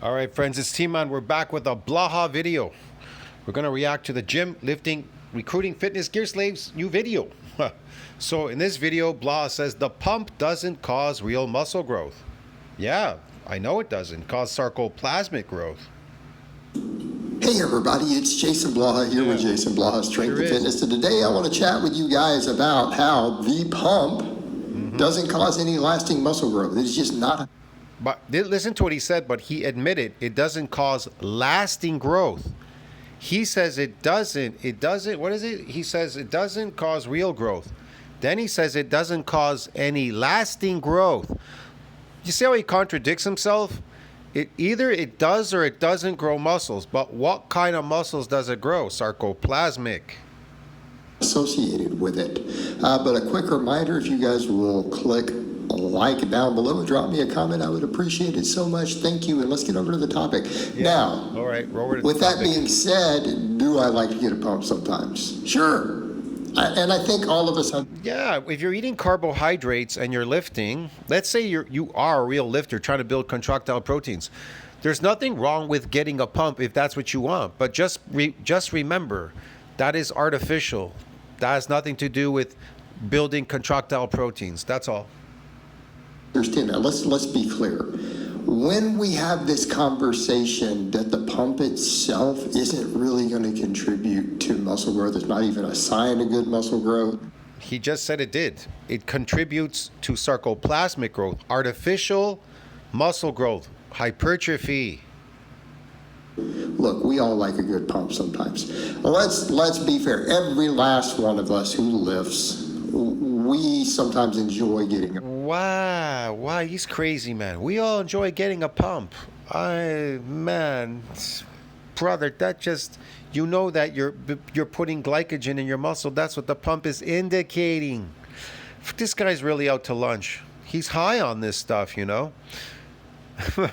All right, friends, it's T-Man. We're back with a Blaha video. We're going to react to the gym, lifting, recruiting, fitness, gear slaves new video. So in this video, Blaha says the pump doesn't cause real muscle growth. Yeah, I know it doesn't cause sarcoplasmic growth. Hey everybody, it's Jason Blaha here with Jason Blaha Strength and Fitness. And today I want to chat with you guys about how the pump doesn't cause any lasting muscle growth. It's just not. But listen to what he said, but he admitted it doesn't cause lasting growth. He says it doesn't, what is it? He says it doesn't cause real growth. Then he says it doesn't cause any lasting growth. You see how he contradicts himself? Either it does or it doesn't grow muscles. But what kind of muscles does it grow? Sarcoplasmic. Associated with it. But a quick reminder, if you guys will click like down below and drop me a comment, I would appreciate it so much. Thank you, and let's get over to the topic. Now, all right, with that being said, do I like to get a pump sometimes? Sure. And I think all of us have. Yeah, if you're eating carbohydrates and you're lifting, let's say you are a real lifter trying to build contractile proteins, there's nothing wrong with getting a pump if that's what you want. But just remember, that is artificial. That has nothing to do with building contractile proteins. That's all. Understand that. Let's be clear. When we have this conversation that the pump itself isn't really going to contribute to muscle growth, it's not even a sign of good muscle growth. He just said it did. It contributes to sarcoplasmic growth, artificial muscle growth, hypertrophy. Look, we all like a good pump sometimes. Let's be fair. Every last one of us who lifts, we sometimes enjoy getting a. Wow, he's crazy, man. We all enjoy getting a pump. Man, brother, that just, you know that you're putting glycogen in your muscle. That's what the pump is indicating. This guy's really out to lunch. He's high on this stuff, you know.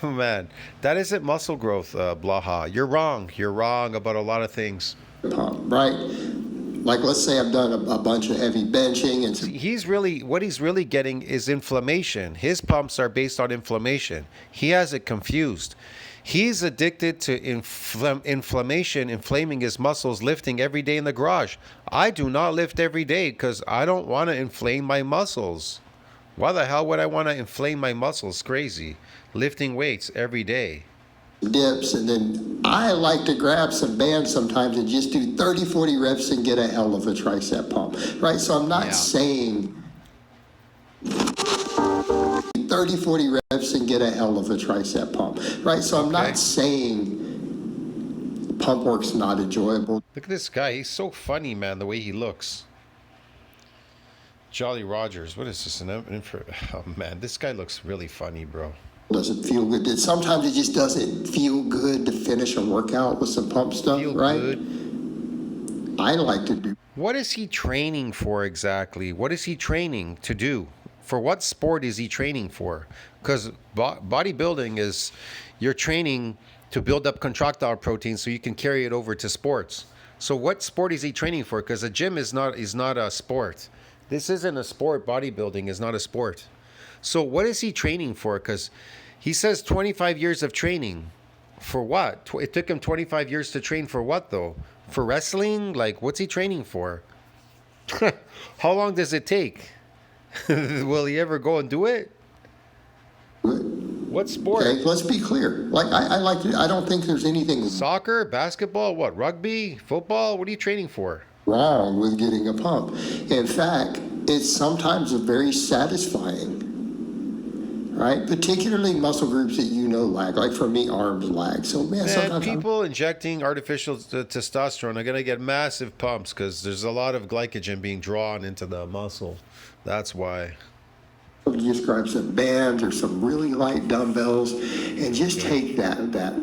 Man, that isn't muscle growth, Blaha. You're wrong. You're wrong about a lot of things. Pump, right? Like, let's say I've done a bunch of heavy benching and what he's really getting is inflammation. His pumps are based on inflammation. He has it confused. He's addicted to inflammation, inflaming his muscles, lifting every day in the garage. I do not lift every day because I don't want to inflame my muscles. Why the hell would I want to inflame my muscles? Crazy. Lifting weights every day. Dips, and then I like to grab some bands sometimes and just do 30, 40 reps and get a hell of a tricep pump, right? So I'm not saying 30, 40 reps and get a hell of a tricep pump, right? So I'm not saying pump work's not enjoyable. Look at this guy. He's so funny, man, the way he looks. Jolly Rogers. What is this? Oh, man, this guy looks really funny, bro. Doesn't feel good. Sometimes it just doesn't feel good to finish a workout with some pump stuff, right? Good. I like to do. What is he training for exactly? What is he training to do? For what sport is he training for? Because bodybuilding is, you're training to build up contractile proteins so you can carry it over to sports. So what sport is he training for? Because a gym is not a sport. This isn't a sport. Bodybuilding is not a sport. So what is he training for? Because he says 25 years of training. For what? It took him 25 years to train for what, though? For wrestling? Like, what's he training for? How long does it take? Will he ever go and do it? What sport? Okay, let's be clear. Like, I like to, I don't think there's anything. Soccer, basketball, what? Rugby, football? What are you training for? Wrong with getting a pump. In fact, it's sometimes very satisfying. Right? Particularly muscle groups that you know lag. Like for me, arms lag. So, man, sometimes people injecting artificial testosterone are going to get massive pumps because there's a lot of glycogen being drawn into the muscle. That's why. You just grab some bands or some really light dumbbells and just take that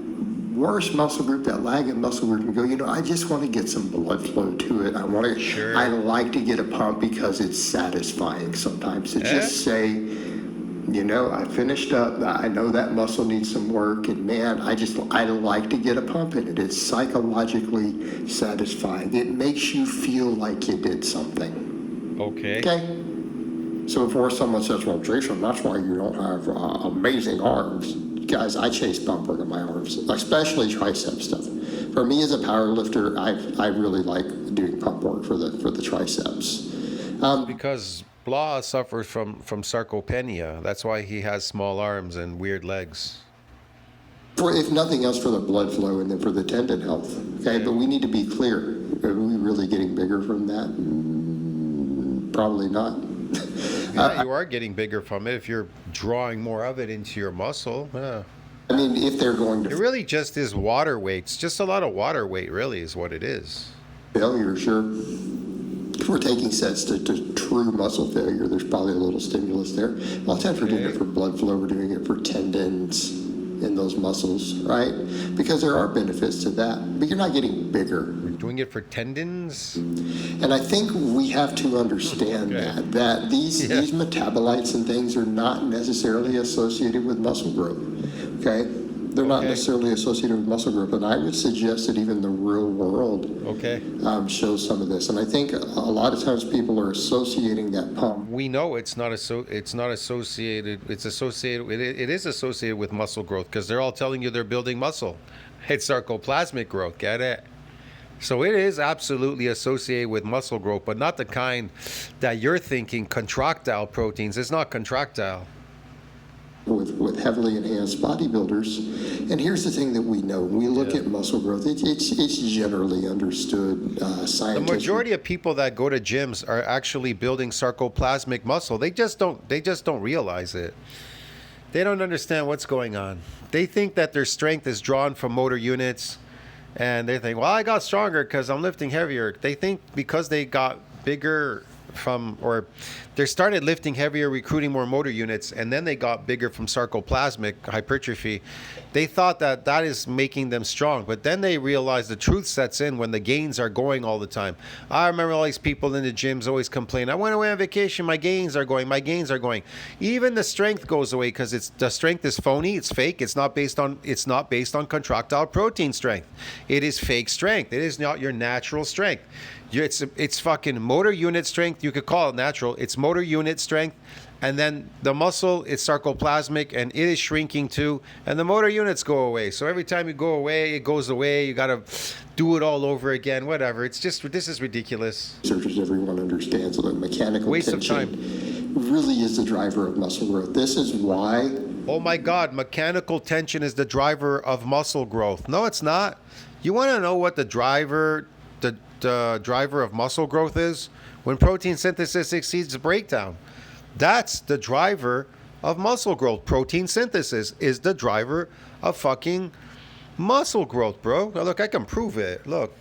worst muscle group, that lagging muscle group, and go, you know, I just want to get some blood flow to it. I like to get a pump because it's satisfying sometimes to just say, you know, I finished up. I know that muscle needs some work, and man, I like to get a pump in it. It's psychologically satisfying. It makes you feel like you did something. Okay. So before someone says, well, Jason, that's why you don't have amazing arms. guys, I chase bump work on my arms, especially tricep stuff. For me as a power lifter, I really like doing pump work for the triceps. Because Blah suffers from sarcopenia. That's why he has small arms and weird legs. For, if nothing else, for the blood flow and then for the tendon health. Okay, but we need to be clear. Are we really getting bigger from that? Probably not. Yeah, you are getting bigger from it if you're drawing more of it into your muscle. Yeah. I mean, if they're going It to really just is water weight. It's just a lot of water weight, really, is what it is. failure, sure. If we're taking sets to true muscle failure, there's probably a little stimulus there. A lot of times we're doing it for blood flow, we're doing it for tendons in those muscles, right? Because there are benefits to that, but you're not getting bigger. We're doing it for tendons. And I think we have to understand Okay. that these metabolites and things are not necessarily associated with muscle growth. Okay? They're not Okay. necessarily associated with muscle growth, and I would suggest that even the real world Okay. shows some of this. And I think a lot of times people are associating that pump. We know it's not associated. It's associated. It is associated with muscle growth because they're all telling you they're building muscle. It's sarcoplasmic growth. Get it? So it is absolutely associated with muscle growth, but not the kind that you're thinking contractile proteins. It's not contractile. With heavily enhanced bodybuilders. And here's the thing that we know. When we look at muscle growth, it's generally understood The scientifically. majority of people that go to gyms are actually building sarcoplasmic muscle. They just don't realize it. They don't understand what's going on. They think that their strength is drawn from motor units, and they think, well, I got stronger because I'm lifting heavier. They think because they got bigger or they started lifting heavier, recruiting more motor units, and then they got bigger from sarcoplasmic hypertrophy. They thought that is making them strong, but then they realized the truth sets in when the gains are going all the time. I remember all these people in the gyms always complain, I went away on vacation, my gains are going. Even the strength goes away because the strength is phony, it's fake, it's not based on contractile protein strength. It is fake strength. It is not your natural strength. It's fucking motor unit strength. You could call it natural. It's motor unit strength. And then the muscle is sarcoplasmic and it is shrinking too. And the motor units go away. So every time you go away, it goes away. You got to do it all over again, whatever. This is ridiculous. Researchers, everyone understands that mechanical Waste of tension really is the driver of muscle growth. This is why. Oh my God, mechanical tension is the driver of muscle growth. No, it's not. You want to know what the driver of muscle growth is? When protein synthesis exceeds breakdown. That's the driver of muscle growth. Protein synthesis is the driver of fucking muscle growth, bro. Now look, I can prove it. Look.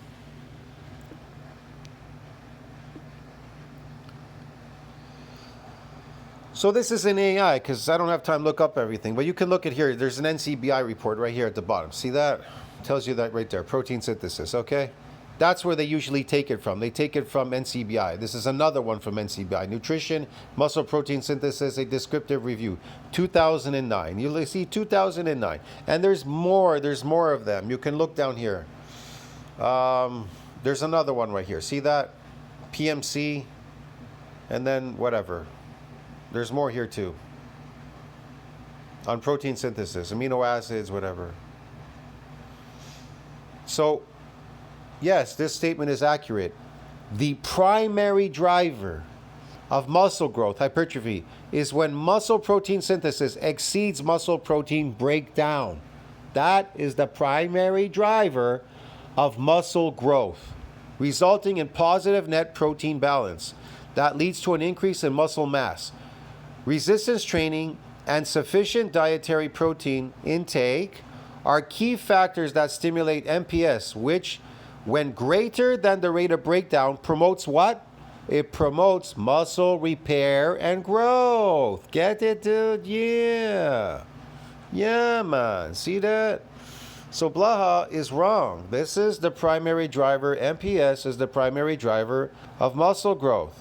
So this is an AI because I don't have time to look up everything, but you can look at here. There's an NCBI report right here at the bottom. See that? Tells you that right there. Protein synthesis, okay? That's where they usually take it from. They take it from NCBI. This is another one from NCBI. Nutrition, Muscle Protein Synthesis, a Descriptive Review, 2009. You'll see 2009. And there's more of them. You can look down here. There's another one right here. See that? PMC, and then whatever. There's more here too. On protein synthesis, amino acids, whatever. So, yes, this statement is accurate. The primary driver of muscle growth, hypertrophy, is when muscle protein synthesis exceeds muscle protein breakdown. That is the primary driver of muscle growth, resulting in positive net protein balance. That leads to an increase in muscle mass. Resistance training and sufficient dietary protein intake are key factors that stimulate MPS, which, when greater than the rate of breakdown, promotes what? It promotes muscle repair and growth. Get it, dude? Yeah. Yeah, man. See that? So Blaha is wrong. This is the primary driver. MPS is the primary driver of muscle growth.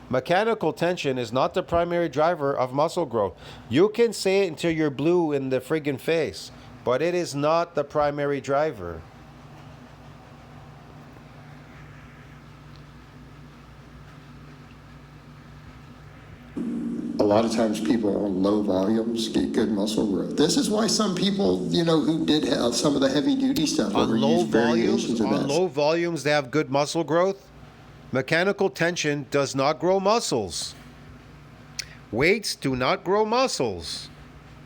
Mechanical tension is not the primary driver of muscle growth. You can say it until you're blue in the friggin' face, but it is not the primary driver. A lot of times people on low volumes get good muscle growth. This is why some people, who did have some of the heavy duty stuff On low use variations volumes, of on that. low volumes, they have good muscle growth. Mechanical tension does not grow muscles. Weights do not grow muscles.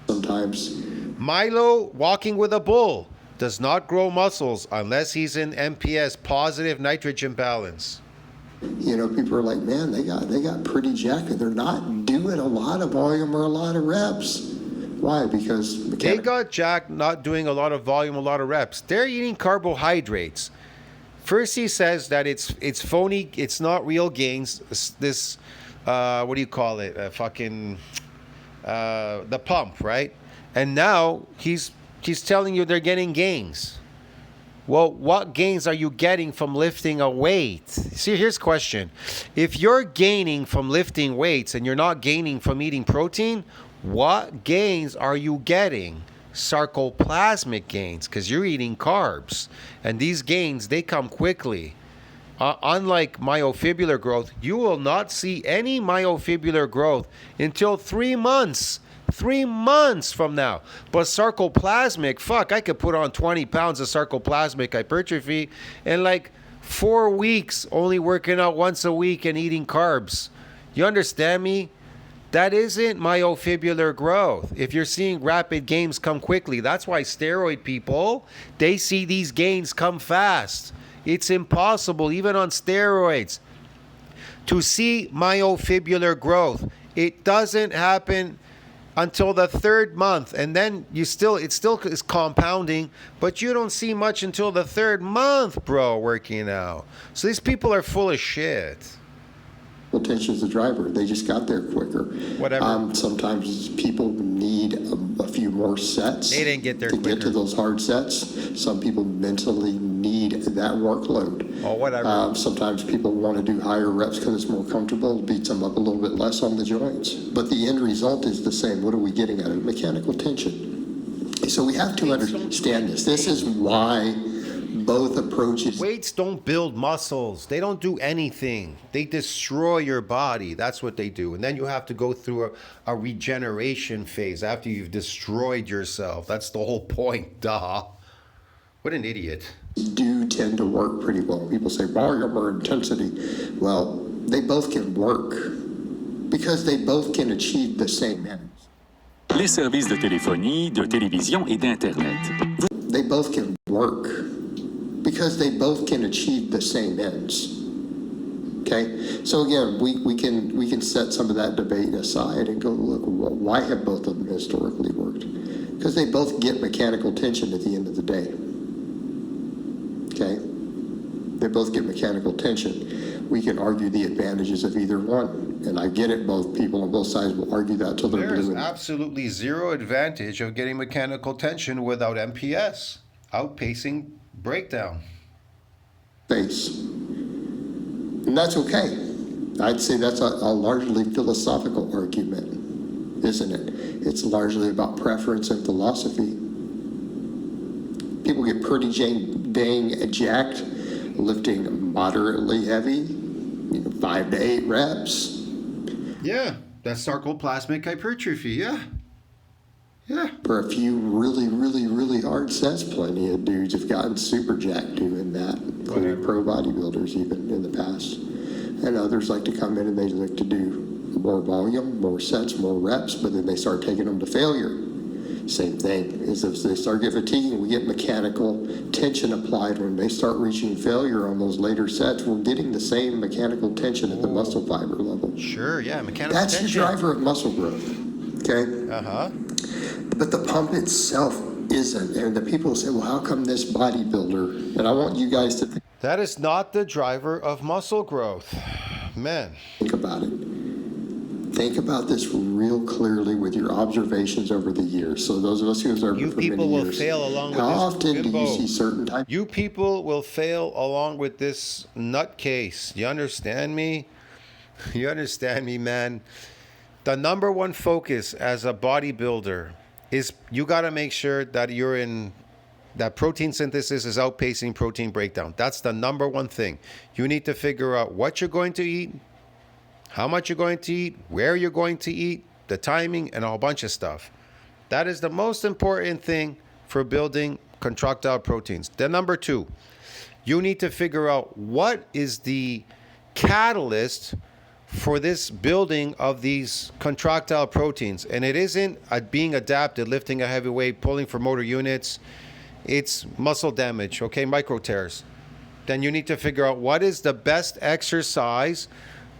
Sometimes, Milo walking with a bull does not grow muscles unless he's in MPS, positive nitrogen balance. people are like, man, they got pretty jacked. They're not doing a lot of volume or a lot of reps. Why? Because They got jacked not doing a lot of volume, a lot of reps. They're eating carbohydrates. First, he says that it's phony. It's not real gains. This what do you call it? The pump, right? And now he's telling you they're getting gains. Well, what gains are you getting from lifting a weight? See, here's the question. If you're gaining from lifting weights and you're not gaining from eating protein, what gains are you getting? Sarcoplasmic gains, because you're eating carbs. And these gains, they come quickly. Unlike myofibrillar growth, you will not see any myofibrillar growth until 3 months. 3 months from now. But sarcoplasmic, I could put on 20 pounds of sarcoplasmic hypertrophy in like 4 weeks, only working out once a week and eating carbs. You understand me? That isn't myofibrillar growth. If you're seeing rapid gains come quickly, that's why steroid people, they see these gains come fast. It's impossible, even on steroids, to see myofibrillar growth. It doesn't happen until the 3rd month, and then it still is compounding, but you don't see much until the 3rd month, bro, working out. So these people are full of shit. tension is the driver. They just got there quicker. Whatever. Sometimes people need a few more sets. They didn't get there to quicker. get to those hard sets. Some people mentally need that workload. Oh, whatever. Sometimes people want to do higher reps because it's more comfortable. It beats them up a little bit less on the joints. But the end result is the same. What are we getting out of it? Mechanical tension. So we have to understand this. This is why both approaches. Weights don't build muscles. They don't do anything. They destroy your body. That's what they do. And then you have to go through a regeneration phase after you've destroyed yourself. That's the whole point. Duh. What an idiot. Do tend to work pretty well. People say volume or intensity. Well, they both can work because they both can achieve the same ends. Les services de téléphonie, de télévision et d'Internet. They both can work because they both can achieve the same ends. Okay, so again, we can set some of that debate aside and go look, why have both of them historically worked? Because they both get mechanical tension at the end of the day. Okay, they both get mechanical tension. We can argue the advantages of either one, and I get it. Both people on both sides will argue that till they're There's blue. absolutely zero advantage of getting mechanical tension without MPS, outpacing breakdown. Face. And that's okay. I'd say that's a largely philosophical argument, isn't it? It's largely about preference and philosophy. People get pretty dang jacked lifting moderately heavy, 5 to 8 reps. Yeah, that's sarcoplasmic hypertrophy, yeah. For a few really, really, really hard sets, plenty of dudes have gotten super jacked doing that, including pro bodybuilders even in the past. And others like to come in and they like to do more volume, more sets, more reps, but then they start taking them to failure. Same thing is if they start getting fatiguing, we get mechanical tension applied. When they start reaching failure on those later sets, we're getting the same mechanical tension at the muscle fiber level. Sure, yeah, mechanical That's tension. your driver of muscle growth, okay? Uh-huh. But the pump itself isn't. And the people say, well, how come this bodybuilder? And I want you guys to That is not the driver of muscle growth. Man. think about it. Think about this real clearly with your observations over the years. So those of us who observed You it for many people will years, fail along with how this often do you bimbo. see certain types? You people will fail along with this nutcase. You understand me? You understand me, man? The number one focus as a bodybuilder is you got to make sure that that protein synthesis is outpacing protein breakdown. That's the number one thing. You need to figure out what you're going to eat how much you're going to eat, where you're going to eat, the timing, and a whole bunch of stuff. That is the most important thing for building contractile proteins. Then number 2, you need to figure out what is the catalyst for this building of these contractile proteins. And it isn't being adapted, lifting a heavy weight, pulling for motor units. It's muscle damage, okay, micro tears. Then you need to figure out what is the best exercise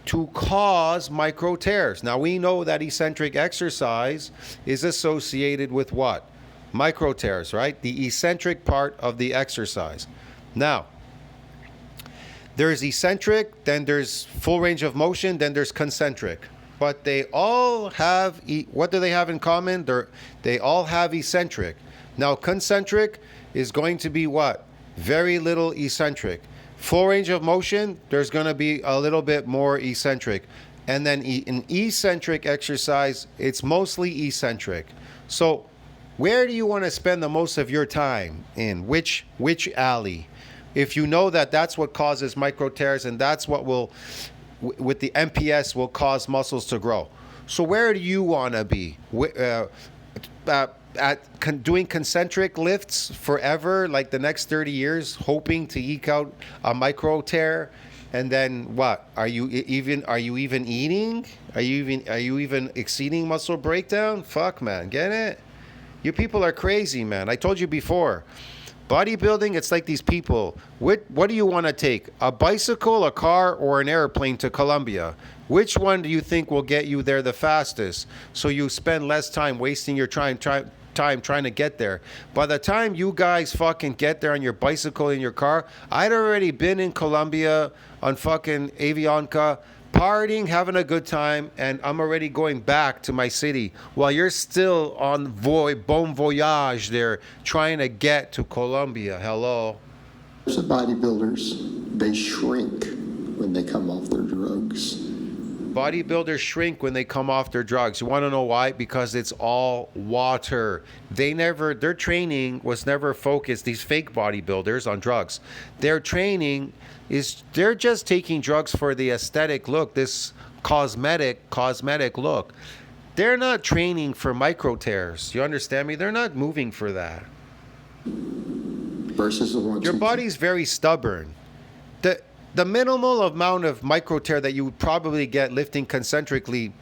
to cause micro tears. Now we know that eccentric exercise is associated with what? Micro tears, right? The eccentric part of the exercise. Now, there's eccentric, then there's full range of motion, then there's concentric. But they all have, what do they have in common? They all have eccentric. Now, concentric is going to be what? Very little eccentric. Full range of motion, there's going to be a little bit more eccentric. And then an eccentric exercise, it's mostly eccentric. So where do you want to spend the most of your time in? Which alley? If you know that that's what causes micro tears and that's what will, with the MPS, will cause muscles to grow. So where do you want to be? Doing concentric lifts forever, like the next 30 years, hoping to eke out a micro tear, and then what? Are you even eating? Are you even exceeding muscle breakdown? Fuck, man, get it? You people are crazy, man. I told you before. Bodybuilding, it's like these people. What do you want to take? A bicycle, a car, or an airplane to Colombia? Which one do you think will get you there the fastest? So you spend less time wasting your time trying to get there. By the time you guys fucking get there on your bicycle in your car, I'd already been in Colombia on fucking Avianca, partying, having a good time, and I'm already going back to my city while you're still on bon voyage there, trying to get to Colombia. Hello. The bodybuilders, they shrink when they come off their drugs. Bodybuilders shrink when they come off their drugs. You want to know why? Because it's all water. Their training was never focused, these fake bodybuilders, on drugs. Their training is, they're just taking drugs for the aesthetic look, this cosmetic look. They're not training for micro tears. You understand me? They're not moving for that. Versus the ones your body's very stubborn. The minimal amount of micro tear that you would probably get lifting concentrically,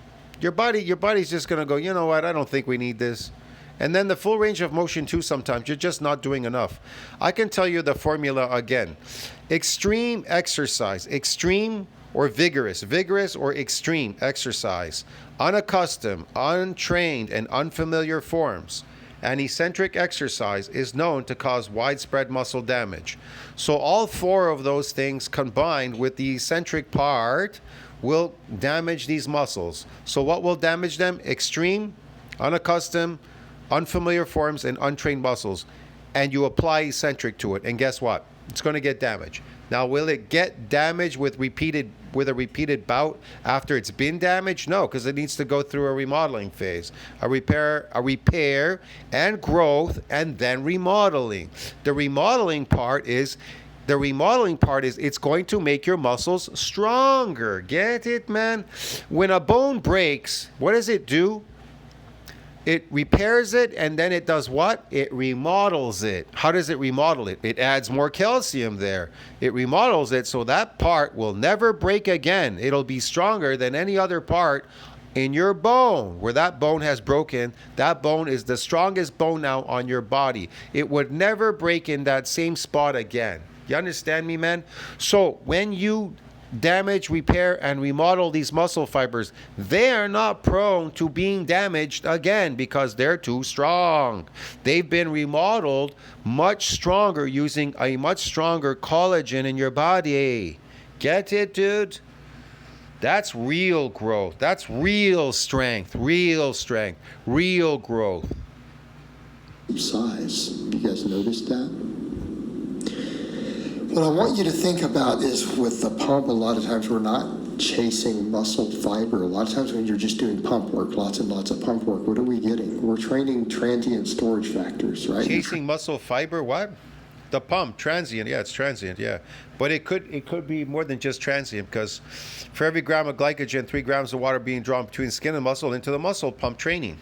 your body's just gonna go, you know what, I don't think we need this. And then the full range of motion too, sometimes you're just not doing enough. I can tell you the formula again. Extreme exercise, extreme or vigorous or extreme exercise, unaccustomed, untrained, and unfamiliar forms. And eccentric exercise is known to cause widespread muscle damage. So all 4 of those things combined with the eccentric part will damage these muscles. So what will damage them? Extreme, unaccustomed, unfamiliar forms, and untrained muscles. And you apply eccentric to it, and guess what? It's going to get damaged. Now, will it get damaged with a repeated bout after it's been damaged? No, because it needs to go through a remodeling phase, a repair and growth, and then remodeling. The remodeling part is it's going to make your muscles stronger. Get it, man? When a bone breaks, what does it do? It repairs it, and then it does what? It remodels it. How does it remodel it? It adds more calcium there. It remodels it so that part will never break again. It'll be stronger than any other part in your bone. Where that bone has broken, that bone is the strongest bone now on your body. It would never break in that same spot again. You understand me, man? So when you damage, repair, and remodel these muscle fibers, they are not prone to being damaged again because they're too strong. They've been remodeled much stronger using a much stronger collagen in your body. Get it, dude? That's real growth. That's real strength, real growth. Size. You guys noticed that? What I want you to think about is with the pump, a lot of times we're not chasing muscle fiber. A lot of times when you're just doing pump work, lots and lots of pump work, what are we getting? We're training transient storage factors, right? Chasing muscle fiber, what? The pump, transient, yeah, it's transient, yeah. But it could be more than just transient because for every gram of glycogen, 3 grams of water being drawn between skin and muscle into the muscle pump training.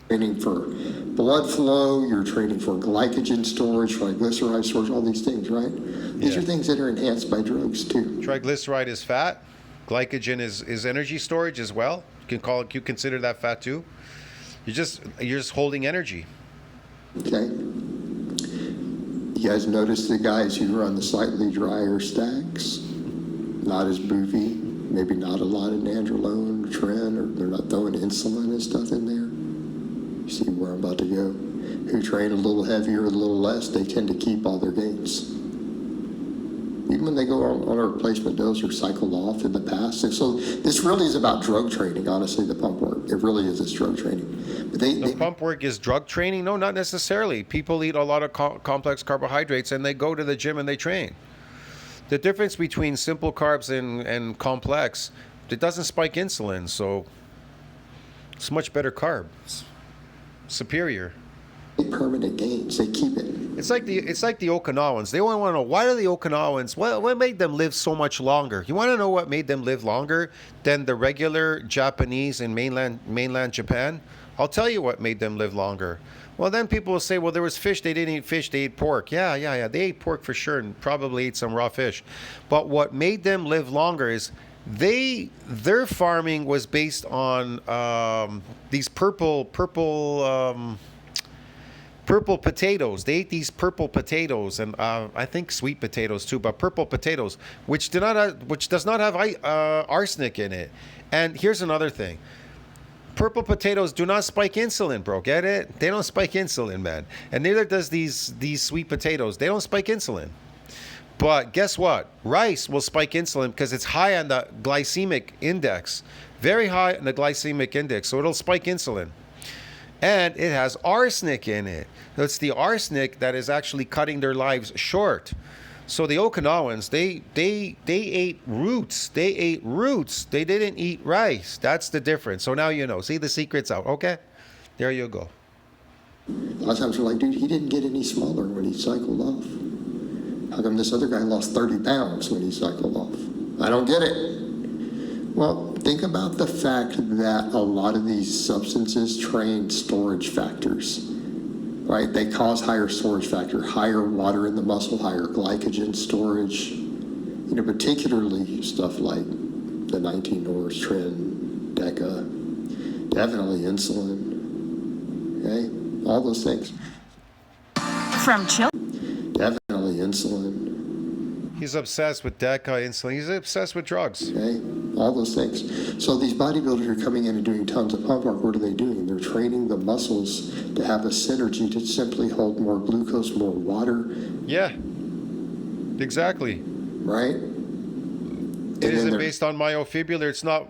Training for blood flow, you're training for glycogen storage, triglyceride storage, all these things, right? These Yeah. are things that are enhanced by drugs too. Triglyceride is fat. Glycogen is energy storage as well. You consider that fat too. You're just holding energy. Okay. You guys notice the guys who run the slightly drier stacks, not as boofy, maybe not a lot of nandrolone or tren, or they're not throwing insulin and stuff in there. You see where I'm about to go? Who train a little heavier, a little less, they tend to keep all their gains. Even when they go on a replacement dose or cycle off in the past. And so this really is about drug training, honestly, the pump work. It really is, it's drug training. But The pump work is drug training? No, not necessarily. People eat a lot of complex carbohydrates and they go to the gym and they train. The difference between simple carbs and complex, it doesn't spike insulin, so it's much better carb. It's superior. permanent gains, they keep it. It's like the Okinawans. They want to know, why are the Okinawans? What made them live so much longer? You want to know what made them live longer than the regular Japanese in mainland Japan? I'll tell you what made them live longer. Well, then people will say, well, there was fish. They didn't eat fish. They ate pork. Yeah. They ate pork for sure and probably ate some raw fish. But what made them live longer is their farming was based on these purple potatoes. They ate these purple potatoes, and I think sweet potatoes too, but purple potatoes, which does not have arsenic in it. And here's another thing: purple potatoes do not spike insulin, bro. Get it? They don't spike insulin, man. And neither does these sweet potatoes. They don't spike insulin. But guess what? Rice will spike insulin because it's high on the glycemic index, very high on the glycemic index, so it'll spike insulin. And it has arsenic in it. It's the arsenic that is actually cutting their lives short. So the Okinawans, they ate roots. They ate roots. They didn't eat rice. That's the difference. So now you know. See, the secret's out. Okay? There you go. A lot of times we're like, dude, he didn't get any smaller when he cycled off. How come this other guy lost 30 pounds when he cycled off? I don't get it. Well, think about the fact that a lot of these substances train storage factors, right? They cause higher storage factor, higher water in the muscle, higher glycogen storage, particularly stuff like the 19 Norse, tren, DECA, definitely insulin, okay? All those things. From Chill. Definitely insulin. He's obsessed with DECA, insulin. He's obsessed with drugs. Okay, all those things. So these bodybuilders are coming in and doing tons of pump work. What are they doing? They're training the muscles to have a synergy to simply hold more glucose, more water. Yeah, exactly. Right? It isn't based on myofibrillar. It's not.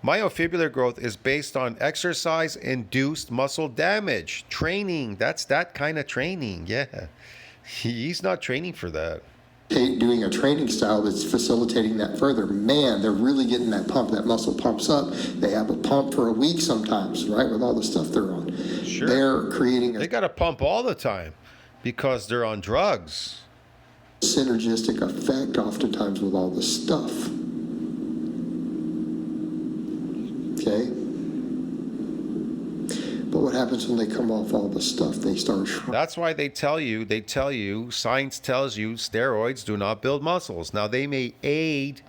Myofibrillar growth is based on exercise-induced muscle damage. Training. That's that kind of training. Yeah. He's not training for that. Doing a training style that's facilitating that further. Man, they're really getting that pump. That muscle pumps up. They have a pump for a week sometimes, right, with all the stuff they're on. Sure. They're creating They got to pump all the time because they're on drugs. synergistic effect oftentimes with all the stuff. Okay? But what happens when they come off all the stuff? They start shrinking. That's why they tell you, science tells you steroids do not build muscles. Now, they may aid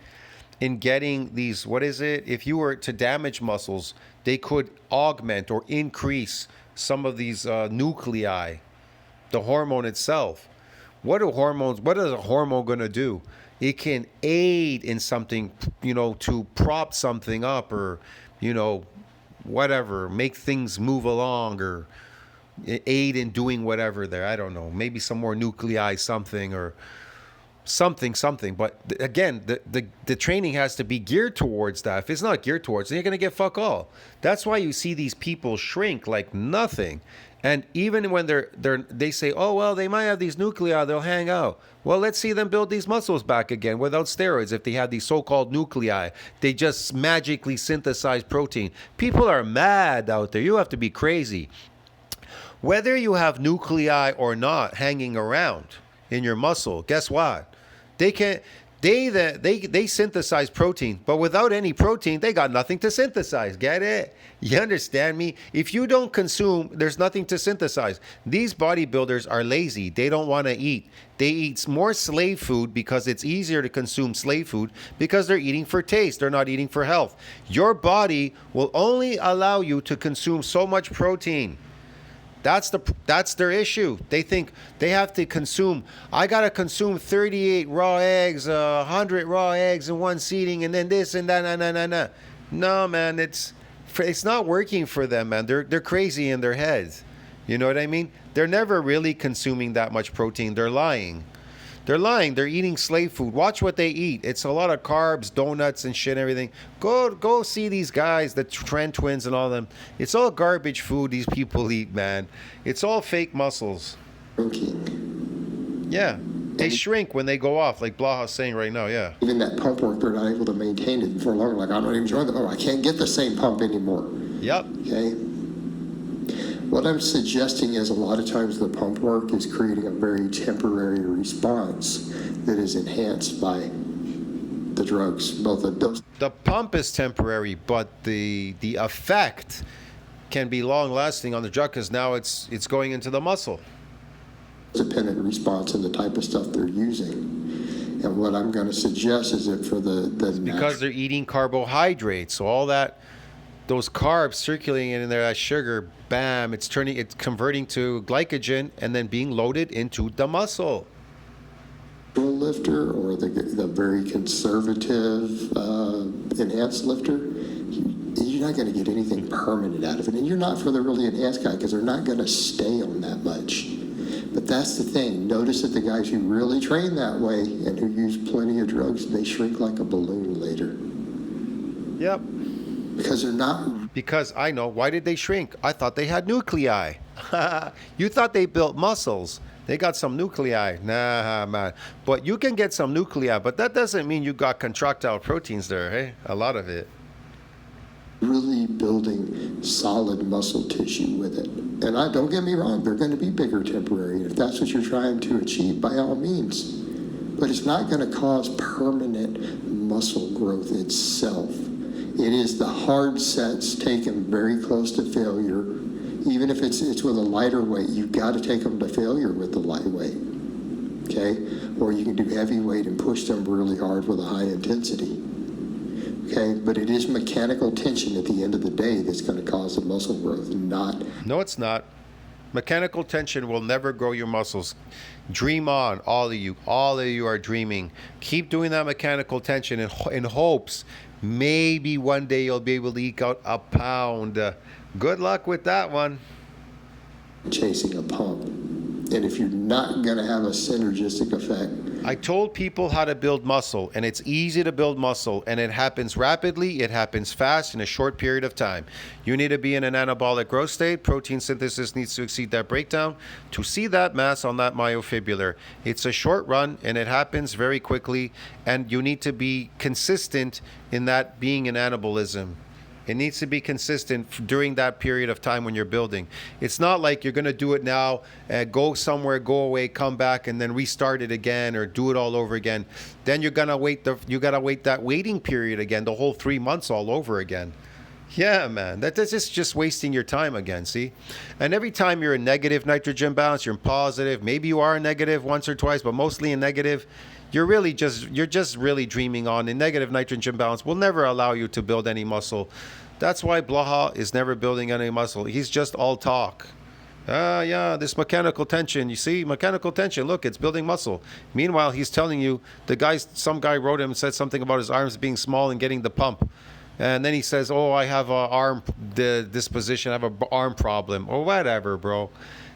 in getting these, what is it? If you were to damage muscles, they could augment or increase some of these nuclei, the hormone itself. What is a hormone going to do? It can aid in something, to prop something up or, whatever, make things move along or aid in doing whatever there. I don't know. Maybe some more nuclei, something or something. But again, the training has to be geared towards that. If it's not geared towards, then you're going to get fuck all. That's why you see these people shrink like nothing. And even when they say, oh, well, they might have these nuclei, they'll hang out. Well, let's see them build these muscles back again without steroids. If they have these so-called nuclei, they just magically synthesize protein. People are mad out there. You have to be crazy. Whether you have nuclei or not hanging around, in your muscle. Guess what? They can't. They synthesize protein, but without any protein, they got nothing to synthesize. Get it? You understand me? If you don't consume, there's nothing to synthesize. These bodybuilders are lazy. They don't want to eat. They eat more slave food because it's easier to consume slave food because they're eating for taste. They're not eating for health. Your body will only allow you to consume so much protein. That's their issue. They think they have to consume. I gotta consume 38 raw eggs, 100 raw eggs in one seating, and then this and that. Nah. No, man, it's not working for them, man. They're crazy in their heads. You know what I mean? They're never really consuming that much protein. They're lying. They're lying. They're eating slave food. Watch what they eat. It's a lot of carbs, donuts, and shit and everything. Go see these guys, the Trent twins and all them. It's all garbage food these people eat, man. It's all fake muscles. Drinking. Yeah. They shrink when they go off, like Blaha's saying right now, yeah. Even that pump work, they're not able to maintain it for long. Like, I'm not even enjoying the pump. I can't get the same pump anymore. Yep. Okay? What I'm suggesting is a lot of times the pump work is creating a very temporary response that is enhanced by the drugs, both of those. The pump is temporary, but the effect can be long lasting on the drug because now it's going into the muscle. Dependent response and the type of stuff they're using. And what I'm going to suggest is that for the Because they're eating carbohydrates, so all that, those carbs circulating in there, that sugar, bam, it's converting to glycogen and then being loaded into the muscle. lifter or the very conservative enhanced lifter, you're not going to get anything permanent out of it. And you're not for the really enhanced guy because they're not going to stay on that much. But that's the thing. Notice that the guys who really train that way and who use plenty of drugs, they shrink like a balloon later. Yep. Because they're not. Because I know. Why did they shrink? I thought they had nuclei. You thought they built muscles. They got some nuclei. Nah, man. But you can get some nuclei, but that doesn't mean you got contractile proteins there, hey? A lot of it. Really building solid muscle tissue with it. And don't get me wrong, they're going to be bigger temporary. If that's what you're trying to achieve, by all means. But it's not going to cause permanent muscle growth itself. It is the hard sets taken very close to failure. Even if it's with a lighter weight, you've got to take them to failure with the light weight. Okay? Or you can do heavy weight and push them really hard with a high intensity. Okay, but it is mechanical tension at the end of the day that's going to cause the muscle growth, not. No, it's not. Mechanical tension will never grow your muscles. Dream on, all of you. All of you are dreaming. Keep doing that mechanical tension in hopes maybe one day you'll be able to eke out a pound. Good luck with that one. Chasing a pump. And if you're not going to have a synergistic effect. I told people how to build muscle, and it's easy to build muscle, and it happens rapidly, it happens fast in a short period of time. You need to be in an anabolic growth state. Protein synthesis needs to exceed that breakdown to see that mass on that myofibrillar. It's a short run, and it happens very quickly, and you need to be consistent in that being an anabolism. It needs to be consistent during that period of time when you're building. It's not like you're going to do it now, go somewhere, go away, come back, and then restart it again or do it all over again. Then you're going to wait that waiting period again, the whole 3 months all over again. Yeah, man, that's just wasting your time again, see? And every time you're in negative nitrogen balance, you're in positive. Maybe you are in negative once or twice, but mostly in negative. You're just really dreaming on. In negative nitrogen balance will never allow you to build any muscle. That's why Blaha is never building any muscle. He's just all talk. Yeah, this mechanical tension. You see, mechanical tension. Look, it's building muscle. Meanwhile, he's telling you some guy wrote him and said something about his arms being small and getting the pump. And then he says, "Oh, I have a arm disposition. I have an arm problem or whatever, bro."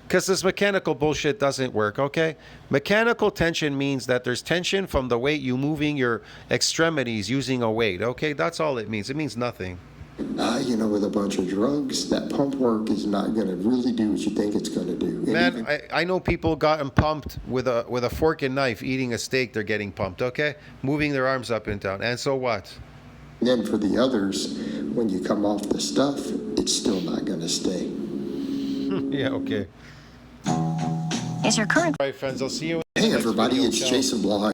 Because this mechanical bullshit doesn't work, okay? Mechanical tension means that there's tension from the weight you moving your extremities using a weight, okay? That's all it means. It means nothing. With a bunch of drugs, that pump work is not going to really do what you think it's going to do. Man, I know people gotten pumped with a fork and knife eating a steak. They're getting pumped, okay? Moving their arms up and down. And so what? Then for the others, when you come off the stuff, it's still not going to stay. Yeah, okay. Is your current All right, friends, I'll see you Hey, everybody, it's Jason Blah.